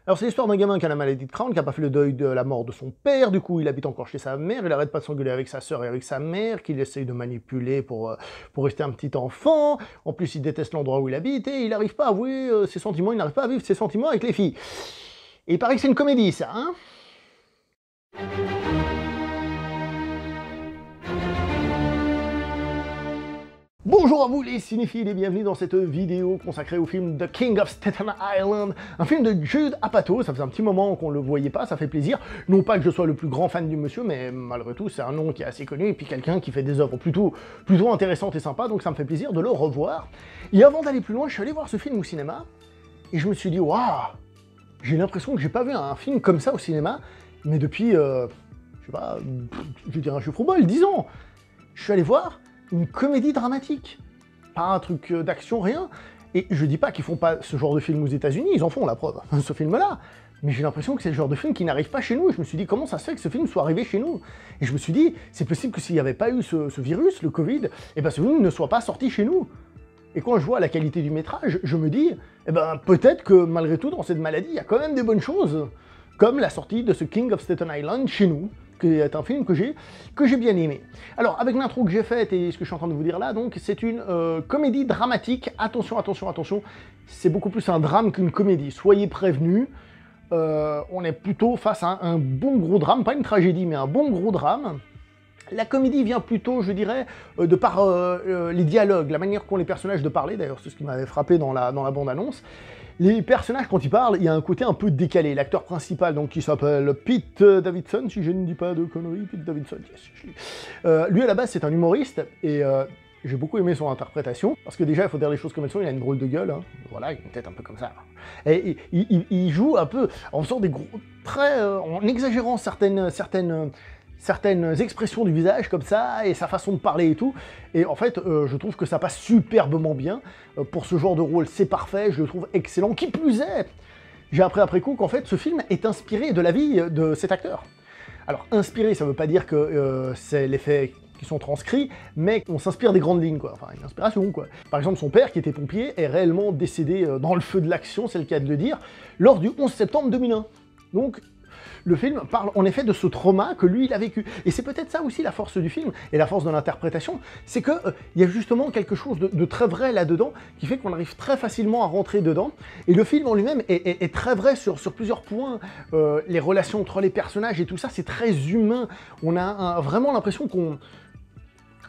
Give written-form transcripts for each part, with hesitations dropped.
Alors c'est l'histoire d'un gamin qui a la maladie de Crohn, qui a pas fait le deuil de la mort de son père, du coup il habite encore chez sa mère, il arrête pas de s'engueuler avec sa sœur et avec sa mère, qu'il essaye de manipuler pour rester un petit enfant, en plus il déteste l'endroit où il habite, et il n'arrive pas à avouer ses sentiments, il n'arrive pas à vivre ses sentiments avec les filles. Et il paraît que c'est une comédie ça, hein? Bonjour à vous les cinéphiles et bienvenue dans cette vidéo consacrée au film The King of Staten Island, un film de Judd Apatow. Ça faisait un petit moment qu'on le voyait pas, ça fait plaisir. Non pas que je sois le plus grand fan du monsieur, mais malgré tout c'est un nom qui est assez connu et puis quelqu'un qui fait des œuvres plutôt intéressantes et sympas, donc ça me fait plaisir de le revoir. Et avant d'aller plus loin, je suis allé voir ce film au cinéma et je me suis dit waouh, j'ai l'impression que j'ai pas vu un film comme ça au cinéma, mais depuis, je sais pas, je vais dire un chiffre au bol, 10 ans. Je suis allé voir une comédie dramatique, pas un truc d'action, rien. Et je dis pas qu'ils font pas ce genre de film aux États-Unis, ils en font la preuve, ce film-là. Mais j'ai l'impression que c'est le genre de film qui n'arrive pas chez nous. Et je me suis dit, comment ça se fait que ce film soit arrivé chez nous? Et je me suis dit, c'est possible que s'il n'y avait pas eu ce virus, le Covid, et ben ce film ne soit pas sorti chez nous. Et quand je vois la qualité du métrage, je me dis, eh ben peut-être que malgré tout, dans cette maladie, il y a quand même des bonnes choses, comme la sortie de ce King of Staten Island chez nous, qui est un film que j'ai bien aimé. Alors, avec l'intro que j'ai faite et ce que je suis en train de vous dire là, donc, c'est une comédie dramatique. Attention, attention, attention, c'est beaucoup plus un drame qu'une comédie. Soyez prévenus, on est plutôt face à un bon gros drame, pas une tragédie, mais un bon gros drame. La comédie vient plutôt, je dirais, de par les dialogues, la manière qu'ont les personnages de parler, d'ailleurs c'est ce qui m'avait frappé dans la bande-annonce. Les personnages, quand ils parlent, il y a un côté un peu décalé. L'acteur principal, donc, qui s'appelle Pete Davidson, si je ne dis pas de conneries, Pete Davidson, yes, lui, à la base, c'est un humoriste, et j'ai beaucoup aimé son interprétation, parce que déjà, il faut dire les choses comme elles sont, il a une drôle de gueule, hein. Voilà, il a une tête un peu comme ça. Et il joue un peu en faisant des gros traits, en exagérant certaines expressions du visage comme ça, et sa façon de parler et tout, et en fait, je trouve que ça passe superbement bien. Pour ce genre de rôle, c'est parfait, je le trouve excellent. Qui plus est, j'ai appris après coup qu'en fait, ce film est inspiré de la vie de cet acteur. Alors, inspiré, ça veut pas dire que c'est les faits qui sont transcrits, mais on s'inspire des grandes lignes, quoi. Enfin, une inspiration, quoi. Par exemple, son père, qui était pompier, est réellement décédé dans le feu de l'action, c'est le cas de le dire, lors du 11 septembre 2001. Donc, le film parle en effet de ce trauma que lui, il a vécu. Et c'est peut-être ça aussi la force du film, et la force de l'interprétation, c'est qu'il y a justement quelque chose de très vrai là-dedans, qui fait qu'on arrive très facilement à rentrer dedans. Et le film en lui-même est très vrai sur plusieurs points. Les relations entre les personnages et tout ça, c'est très humain. On a vraiment l'impression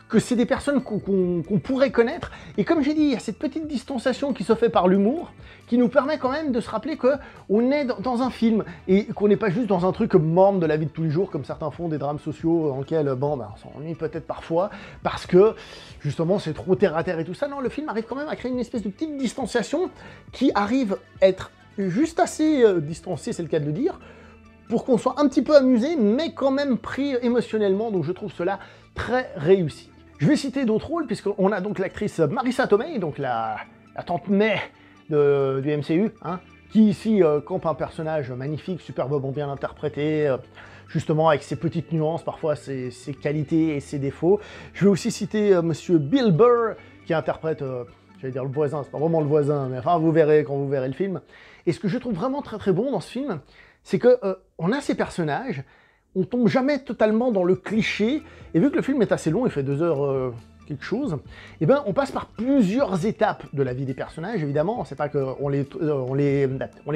que c'est des personnes qu'on pourrait connaître. Et comme j'ai dit, il y a cette petite distanciation qui se fait par l'humour, qui nous permet quand même de se rappeler qu'on est dans un film, et qu'on n'est pas juste dans un truc morne de la vie de tous les jours, comme certains font des drames sociaux, dans lesquels, bon, ben, on s'ennuie peut-être parfois, parce que, justement, c'est trop terre-à-terre et tout ça. Non, le film arrive quand même à créer une espèce de petite distanciation, qui arrive à être juste assez distancée, c'est le cas de le dire, pour qu'on soit un petit peu amusé, mais quand même pris émotionnellement, donc je trouve cela très réussi. Je vais citer d'autres rôles, puisqu'on a donc l'actrice Marisa Tomei, donc la tante May du MCU, hein, qui ici campe un personnage magnifique, superbement bien interprété, justement avec ses petites nuances, parfois ses qualités et ses défauts. Je vais aussi citer monsieur Bill Burr, qui interprète, j'allais dire le voisin, c'est pas vraiment le voisin, mais enfin vous verrez quand vous verrez le film. Et ce que je trouve vraiment très très bon dans ce film, c'est que on a ces personnages, on tombe jamais totalement dans le cliché, et vu que le film est assez long, il fait 2 heures quelque chose, et ben on passe par plusieurs étapes de la vie des personnages, évidemment, c'est pas qu'on les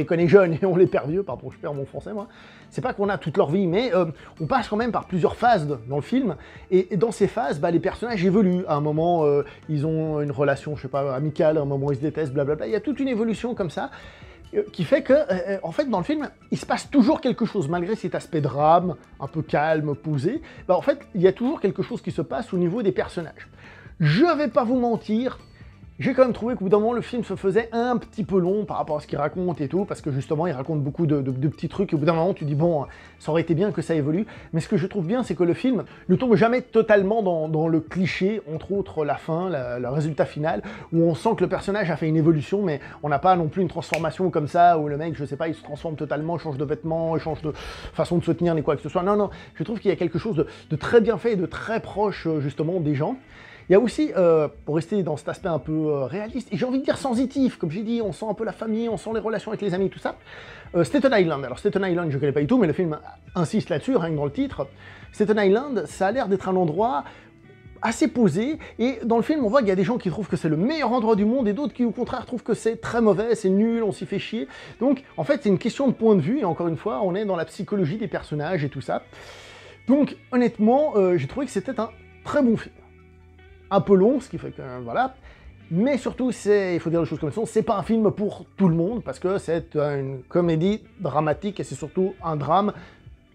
connaît jeunes et on les perd vieux, pardon, je perds mon français moi, c'est pas qu'on a toute leur vie, mais on passe quand même par plusieurs phases dans le film, et dans ces phases, bah, les personnages évoluent. À un moment, ils ont une relation, je sais pas, amicale, à un moment ils se détestent, blablabla, il y a toute une évolution comme ça, qui fait que, en fait, dans le film, il se passe toujours quelque chose, malgré cet aspect drame, un peu calme, posé, bah, en fait, il y a toujours quelque chose qui se passe au niveau des personnages. Je vais pas vous mentir, j'ai quand même trouvé qu'au bout d'un moment, le film se faisait un petit peu long par rapport à ce qu'il raconte et tout, parce que justement, il raconte beaucoup de petits trucs, et au bout d'un moment, tu dis, bon, ça aurait été bien que ça évolue, mais ce que je trouve bien, c'est que le film ne tombe jamais totalement dans le cliché, entre autres la fin, le résultat final, où on sent que le personnage a fait une évolution, mais on n'a pas non plus une transformation comme ça, où le mec, je sais pas, il se transforme totalement, change de vêtements, change de façon de se tenir, ni quoi que ce soit. Non, non, je trouve qu'il y a quelque chose de très bien fait et de très proche, justement, des gens. Il y a aussi, pour rester dans cet aspect un peu réaliste, et j'ai envie de dire sensitif, comme j'ai dit, on sent un peu la famille, on sent les relations avec les amis, tout ça. Staten Island, alors Staten Island je connais pas du tout, mais le film insiste là-dessus, rien que dans le titre. Staten Island, ça a l'air d'être un endroit assez posé, et dans le film on voit qu'il y a des gens qui trouvent que c'est le meilleur endroit du monde, et d'autres qui au contraire trouvent que c'est très mauvais, c'est nul, on s'y fait chier. Donc en fait c'est une question de point de vue, et encore une fois on est dans la psychologie des personnages et tout ça. Donc honnêtement j'ai trouvé que c'était un très bon film. Un peu long, ce qui fait que voilà, mais surtout il faut dire les choses comme elles sont, c'est pas un film pour tout le monde, parce que c'est une comédie dramatique, et c'est surtout un drame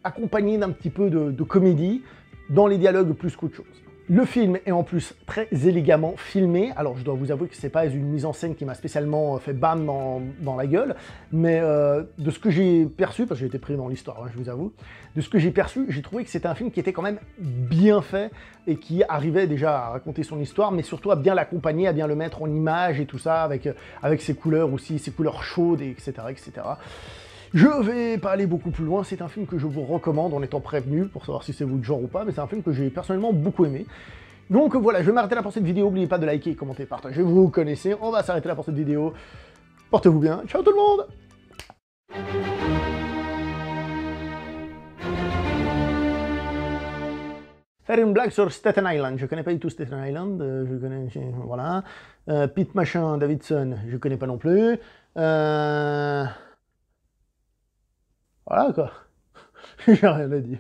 accompagné d'un petit peu de comédie, dans les dialogues plus qu'autre chose. Le film est en plus très élégamment filmé, alors je dois vous avouer que c'est pas une mise en scène qui m'a spécialement fait bam dans la gueule, mais de ce que j'ai perçu, parce que j'ai été pris dans l'histoire, hein, je vous avoue, de ce que j'ai perçu, j'ai trouvé que c'était un film qui était quand même bien fait, et qui arrivait déjà à raconter son histoire, mais surtout à bien l'accompagner, à bien le mettre en image et tout ça, avec ses couleurs aussi, ses couleurs chaudes, etc., etc. Je vais pas aller beaucoup plus loin, c'est un film que je vous recommande en étant prévenu, pour savoir si c'est votre genre ou pas, mais c'est un film que j'ai personnellement beaucoup aimé. Donc voilà, je vais m'arrêter là pour cette vidéo, n'oubliez pas de liker, commenter, partager, vous connaissez, on va s'arrêter là pour cette vidéo. Portez-vous bien, ciao tout le monde! Faire une blague sur Staten Island, je connais pas du tout Staten Island, je connais, voilà. Pete Machin Davidson, je connais pas non plus. Voilà quoi, j'ai rien à dire.